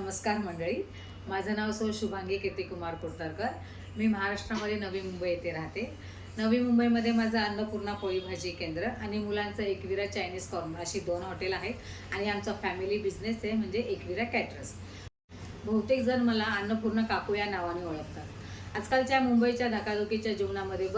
नमस्कार मंडळी, माझं नाव शुभांगी कीर्तिकुमार कोटरकर। मी महाराष्ट्रामध्ये नवी मुंबई येथे राहते। नवी मुंबईमध्ये माझं अन्नपूर्णा पोळी भाजी केंद्र आणि मुलांचं एकविरा चायनीज कॉर्नर अशी 2 हॉटेल आहेत आणि आमचा फॅमिली बिझनेस आहे म्हणजे एकविरा कॅटरर्स। बहुतेक जण मला अन्नपूर्णा काकू या नावाने ओळखतात। आजकालच्या मुंबईच्या धकाधकीच्या जीवनामध्ये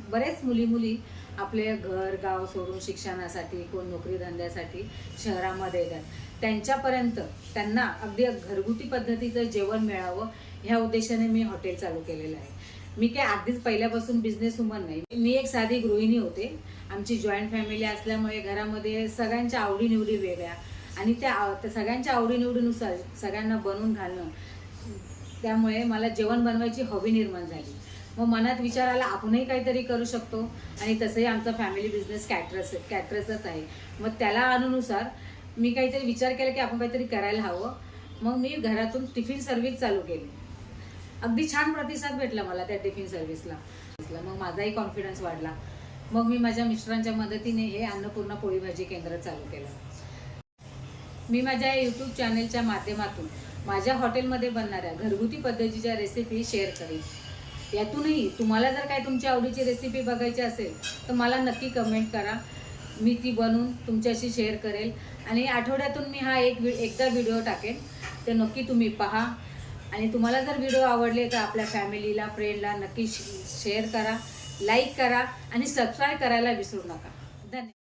बरेच मुली आपले घर गाव सोडून शिक्षणासाठी कोण नोकरी धंद्यासाठी शहरामध्ये येतात। त्यांच्यापर्यंत त्यांना अगदी घरगुती पद्धतीचं जेवण मिळावं ह्या उद्देशाने मी हॉटेल चालू केलेलं आहे। मी काय अगदीच पहिल्यापासून बिझनेस वुमन नाही, मी एक साधी गृहिणी होते। आमची जॉईंट फॅमिली असल्यामुळे घरामध्ये सगळ्यांच्या आवडीनिवडी वेगळ्या आणि त्या सगळ्यांच्या आवडीनिवडीनुसार सगळ्यांना बनवून घालणं, त्यामुळे मला जेवण बनवायची हॉबी निर्माण झाली। मग मनात विचार आला आपणही काहीतरी करू शकतो आणि तसंही आमचा फॅमिली बिझनेस कॅटरर्सच आहे। मग त्याला अनुसार मी काहीतरी विचार केला की आपण काहीतरी करायला हवं। मग मी घरातून टिफिन सर्व्हिस चालू केली। अगदी छान प्रतिसाद भेटला मला त्या टिफिन सर्व्हिसला। मग माझाही कॉन्फिडन्स वाढला। मग मी माझ्या मिस्टरांच्या मदतीने हे अन्नपूर्णा पोळी भाजी केंद्र चालू केलं। मी माझ्या यूट्यूब चॅनलच्या माध्यमातून माझ्या हॉटेलमध्ये बनणाऱ्या घरगुती पद्धतीच्या रेसिपी शेअर करेन। यातूनही तुम्हाला जर काय तुमच्या आवडीची रेसिपी बघायची असेल तर मला नक्की कमेंट करा, मी ती बनवून तुमच्याशी शेअर करेल। आणि आठवड्यातून मी हा एकदा व्हिडिओ टाकेन, ते नक्की तुम्ही पहा। आणि तुम्हाला जर व्हिडिओ आवडले तर आपल्या फॅमिलीला फ्रेंडला नक्की शेअर करा, लाईक करा आणि सबस्क्राईब करायला विसरू नका। धन्यवाद।